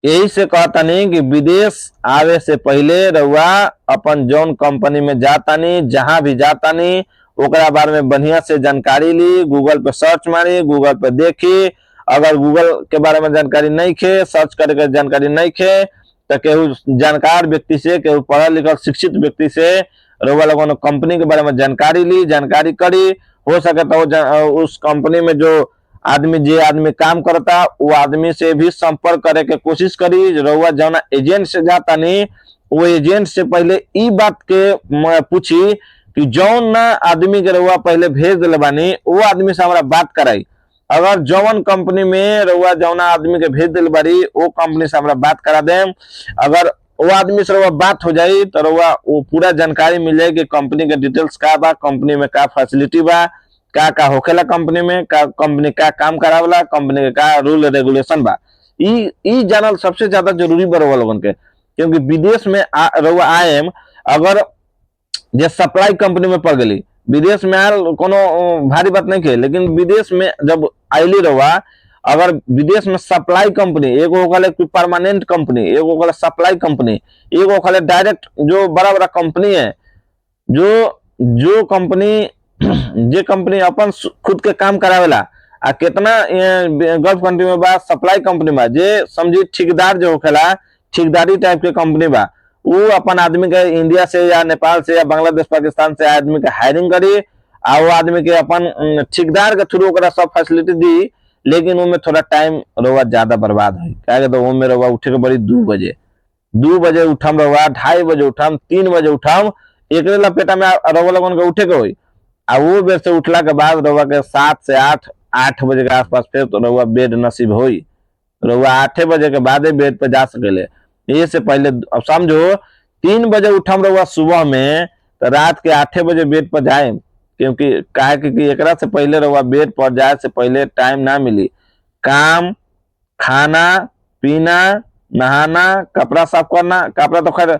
यही से कहतानी कि विदेश आवे से पहले रउआ अपन जौन कंपनी में जातानी, जहां भी जातानी, ओकरा बारे में बढ़िया से जानकारी ली, गूगल पे सर्च मारी, गूगल पे देखी। अगर गूगल के बारे में जानकारी नहीं खे, सर्च करे के जानकारी नहीं खे, तो केहू जानकार व्यक्ति से, केहू पढ़ल लिखल शिक्षित व्यक्ति से रउआ लोगन कंपनी के बारे में जानकारी ली, जानकारी करी। हो सके तो उस कंपनी में जो आदमी काम करता वो आदमी से भी संपर्क करे के कोशिश करी। रउआ जौना एजेंट से जाता नहीं, वो एजेंट से पहले ई बात के पूछी कि जौन ना आदमी के रउआ पहले भेज दिले बानी वो आदमी से हमारा बात कराई। अगर जौन कंपनी में रउआ जौना आदमी के भेज दिले बारी वो कंपनी से हमारा बात करा देम। अगर वो आदमी से रउआ बात हो जाई तो रउआ वो पूरा जानकारी मिल जाए कि कंपनी के डिटेल्स का बा, कंपनी में का फैसिलिटी बा, का होखेला कंपनी में, का कंपनी का काम करावला, कंपनी के का रूल रेगुलेशन बा। ई जानल सबसे ज्यादा जरूरी बा रउआ लोगन के, क्योंकि विदेश में रउआ आएम, अगर जे सप्लाई कंपनी में पड़ गई, विदेश में आयल कोनो भारी बात नहीं के, लेकिन विदेश में जब आइली रहुआ, अगर विदेश में सप्लाई कंपनी एगो होखले परमानेंट कंपनी, एगो होखले सप्लाई कंपनी, एगो होखले डायरेक्ट जो बड़ा बड़ा कंपनी है, जो जो कंपनी जे कंपनी अपन खुद के काम करावेला। आ कितना गल्फ कंट्री में बा सप्लाई कंपनी बा, जे समझी ठेकेदार जो होखेला, ठेकेदारी टाइप के कंपनी बा, वो अपन आदमी के इंडिया से या नेपाल से या बांग्लादेश पाकिस्तान से आदमी के हायरिंग करी, आ वो आदमी के अपन ठेकेदार के थ्रू ओकरा सब फैसिलिटी दी। लेकिन उनमें थोड़ा टाइम रउआ ज्यादा बर्बाद हुई, क्या तो उनमें रउआ उठे के बड़ी 2 बजे उठम, रउआ 2:30 बजे उठम, 3 बजे उठम, एक लपेटा में रउआ लोगन के उठे के हुई। आ वो बेर से उठला के बाद रउआ के 7 से 8 बजे के आसपास फिर तो रउआ बेड नसीब होई। रउआ 8 बजे के बाद बेड पे जा सकेले। ये से पहले अब समझो 3 बजे उठम रउआ सुबह में, तो रात के 8 बजे बेड पर जाए, क्योंकि काहे कि एकरा से पहले रउआ बेड पर जाए से पहले टाइम ना मिली। काम, खाना पीना, नहाना, कपड़ा साफ करना, कपड़ा तो खैर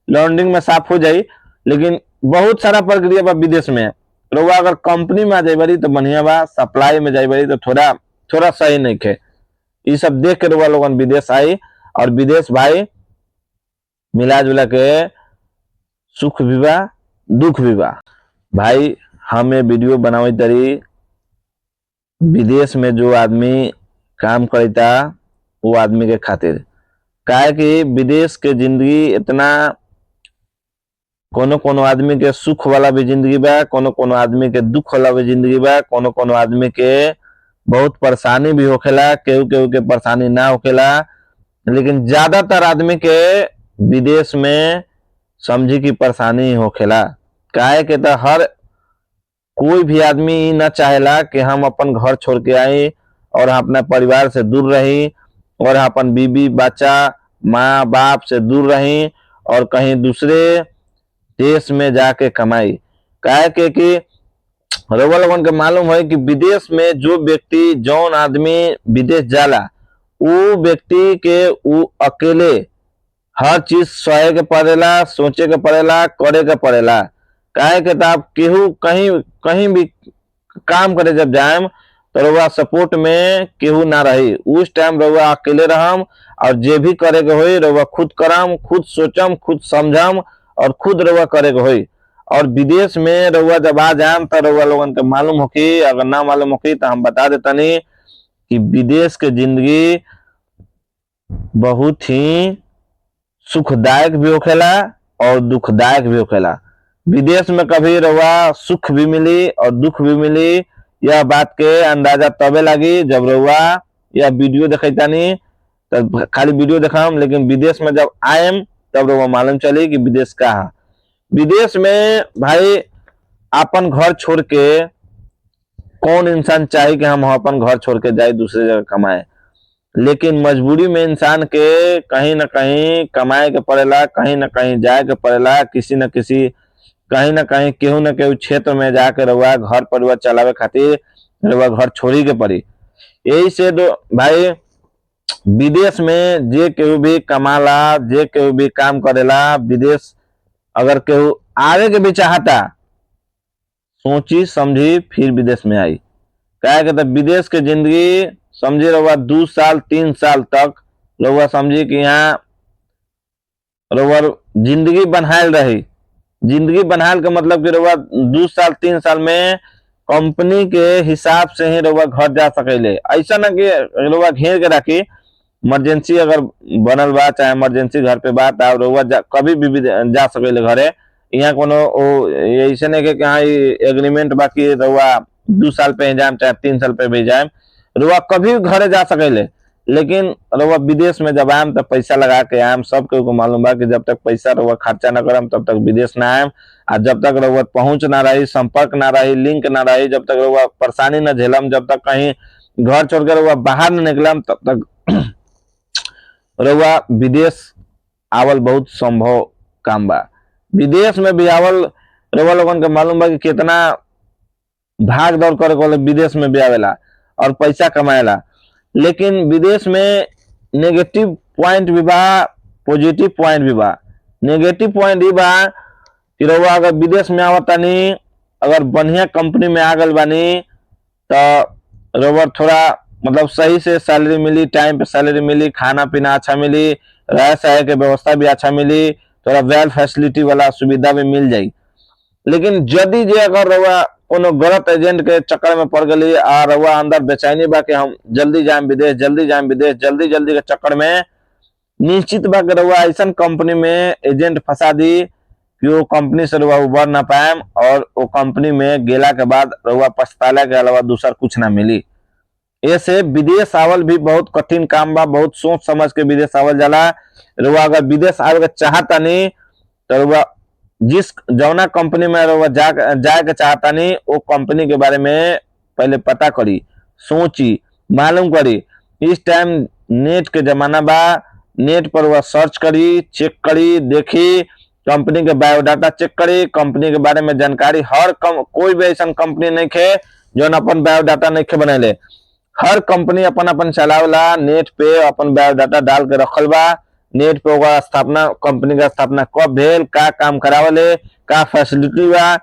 लॉन्ड्रिंग में साफ हो जाई, लेकिन बहुत सारा प्रक्रिया बा विदेश में। रउआ अगर कंपनी में आ जाए बड़ी तो बढ़िया बा, सप्लाई में जाए बड़ी तो थोड़ा थोड़ा सही नहीं खे। ये सब देख के रउआ लोगन विदेश आई। और विदेश भाई मिला जुला के सुख भी बा, दुख भी बा। भाई हमें वीडियो बनावे तरी विदेश में जो आदमी काम करता वो आदमी के खातिर, काहे कि विदेश के जिंदगी इतना, कोनो कोनो आदमी के सुख वाला भी जिंदगी बा, कोनो कोनो आदमी के दुख वाला भी जिंदगी बा, कोनो कोनो आदमी के बहुत परेशानी भी होखेला, केहू केहू के परेशानी ना होखेला। लेकिन ज्यादातर आदमी के विदेश में समझी की परेशानी होखेला। काहे के तो हर कोई भी आदमी ना चाहेला कि हम अपन घर छोड़ के आई और अपना परिवार से दूर रही, और अपन बीबी बच्चा माँ बाप से दूर रही और कहीं दूसरे देश में जाके कमाई। काहे के कि रउआ लोगन के मालूम है कि विदेश में जो व्यक्ति जौन आदमी विदेश जाला, वो व्यक्ति के वो अकेले हर चीज सहे के पड़ेला, सोचे के पड़ेला, करे के पड़ेला। काहे के तो आप केहू कहीं कहीं भी काम करे जब जाएम तो रउआ सपोर्ट में केहू ना रही, उस टाइम रउआ अकेले रहम, और जे भी करे के होई रउआ खुद करम, खुद सोचम, खुद समझम और खुद रउआ करे के होई। और विदेश में रउआ जब आ जाएम तो रउआ लोगन के मालूम होगी, अगर ना मालूम होगी तो हम बता देतनी कि विदेश के जिंदगी बहुत ही सुखदायक भी होखेला और दुखदायक भी होखेला। विदेश में कभी रउआ सुख भी मिली और दुख भी मिली, यह बात के अंदाजा तबे लगी जब रउआ यह वीडियो देखतानी। तब खाली वीडियो देखम, लेकिन विदेश में जब आएम तब रउआ मालूम चली कि विदेश का है। विदेश में भाई अपन घर छोड़ के कौन इंसान चाहे कि हम अपन घर छोड़ के जाए दूसरे जगह कमाए, लेकिन मजबूरी में इंसान के कहीं ना कहीं कमाए के पड़ेला, कहीं ना कहीं जाए के पड़ेला, किसी न किसी कहीं ना कहीं केहू न केहू क्षेत्र में जाके रउआ घर परिवार चलावे खातिर रउआ घर छोड़ी के पड़ी। यही से दो भाई विदेश में जे केहू भी कमाला, जे केहू भी काम करेला, विदेश अगर केहू आवे के भी चाहता, सोची समझी फिर विदेश में आई। क्या कहते विदेश के जिंदगी समझे रहुआ 2 साल 3 साल तक रउआ समझी कि यहाँ रउआ जिंदगी बनायल रही। जिंदगी बनायल के मतलब कि रउआ 2 साल 3 साल में कंपनी के हिसाब से ही रउआ घर जा सकेले। ऐसा ना कि रउआ घेर के रखी, इमरजेंसी अगर बनल बा चाहे इमरजेंसी घर पे बात आ रउआ कभी भी जा सकेले घरे। यहाँ कोनो ऐसे नहीं कि हाँ एग्रीमेंट बाकी रउआ 2 साल पे जाए चाहे 3 साल पे भी जाए, रउआ कभी घरे जा सकेले। लेकिन रउआ विदेश में जब आयम तब पैसा लगा के आयम। सबके मालूम बा कि जब तक पैसा रउआ खर्चा ना करम तब तक विदेश ना आयम। आ जब तक रउआ पहुंच ना रही, संपर्क ना रही, लिंक ना रही, जब तक रउआ परेशानी ना झेलम, जब तक कहीं घर छोड़ के रउआ बाहर न निकलम, तब तक रउआ विदेश आवल बहुत संभव काम बा। विदेश में भी आवल रउआ लोगन के मालूम बा कि कितना भाग दौड़ करे वाले विदेश में भी आवेला और पैसा कमाएला। लेकिन विदेश में नेगेटिव पॉइंट भी बा, पॉजिटिव पॉइंट भी बा। नेगेटिव पॉइंट ये बा कि रउआ अगर विदेश में आवतानी, अगर बढ़िया कंपनी में आ गल बानी तो रउआ थोड़ा मतलब सही से सैलरी मिली, टाइम पे सैलरी मिली, खाना पीना अच्छा मिली, रह सहे के व्यवस्था भी अच्छा मिली, थोड़ा वेल फैसिलिटी वाला सुविधा भी मिल जाई। लेकिन यदि जे अगर रउआ कोनो गलत एजेंट के चक्कर में पड़ गई आ रउआ अंदर बेचैनी बा कि हम जल्दी जाए विदेश, जल्दी जाए विदेश, जल्दी जल्दी के चक्कर में निश्चित बा कि रउआ ऐसा कंपनी में एजेंट फंसा दी कि वो कंपनी से रउआ उबर ना पाएम और वो कंपनी में गेला के बाद रउआ पछताला के अलावा दूसरा कुछ ना मिली। ऐसे विदेश आवल भी बहुत कठिन काम बा, बहुत सोच समझ के विदेश आवल जाला। रउआ अगर विदेश आवे के चाहता नहीं तो रउआ जिस जौना कंपनी में रउआ जाए के चाहता नहीं वो कंपनी के बारे में पहले पता करी, सोची, मालूम करी। इस टाइम नेट के जमाना बा, नेट पर वह सर्च करी, चेक करी, देखी, कंपनी के बायोडाटा चेक करी, कंपनी के बारे में जानकारी। कोई भी ऐसा कंपनी नहीं खे जो अपन बायोडाटा नहीं खे बनेले। हर कंपनी अपन अपन चलावला, नेट पे अपन बायोडाटा डाल के रखल बा। नेट पे होगा स्थापना, कंपनी का स्थापना कब भेल, का काम करावले, का फैसिलिटी बा,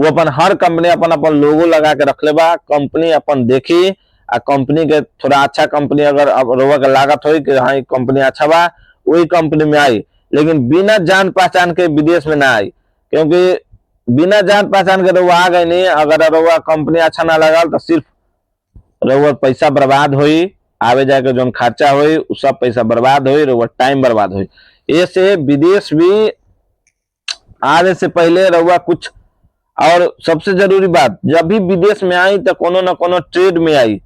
वो अपन हर कंपनी अपन अपन लोगो लगा के रखले बा। कंपनी अपन देखी आ कंपनी के थोड़ा अच्छा कंपनी अगर रउआ के लागत हो कि हाँ कंपनी अच्छा बा, वही कंपनी में आई। लेकिन बिना जान पहचान के विदेश में ना आई, क्योंकि बिना जान पहचान के रउआ आ गए नहीं, अगर रउआ कंपनी अच्छा ना लगा तो सिर्फ रउआ पैसा बर्बाद होई, आवे जाके जो खर्चा होई उ सब पैसा बर्बाद होई, रउआ टाइम बर्बाद होई। ऐसे विदेश भी आने से पहले रउआ कुछ, और सबसे जरूरी बात, जब भी विदेश में आई तो कोनो न कोनो ट्रेड में आई।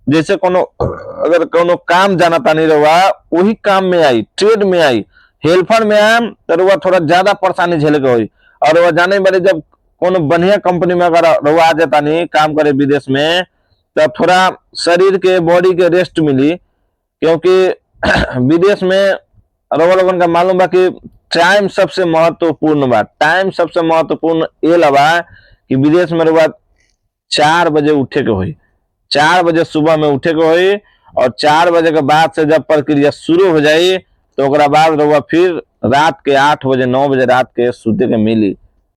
जैसे कोनो अगर कोनो काम जानता नहीं रउआ वही काम में आई, ट्रेड में आई। हेल्पर में आम तो रउआ थोड़ा ज्यादा परेशानी झेले के होई। और रउआ जाने बारे जब कोनो बढ़िया कंपनी में अगर रउआ आ जाता नहीं काम करे विदेश में, तब थोड़ा शरीर के बॉडी के रेस्ट मिली। क्योंकि विदेश में रउआ लोगन का मालूम बा कि टाइम सबसे महत्वपूर्ण बा। टाइम सबसे महत्वपूर्ण ये लबा कि विदेश में रउआ 4 बजे उठे के होई, 4 बजे सुबह में उठे के होई। और 4 बजे के बाद से जब प्रक्रिया शुरू हो जाई तो ओकरा बाद रउआ फिर रात के 8 बजे 9 बजे रात के सूते के मिली।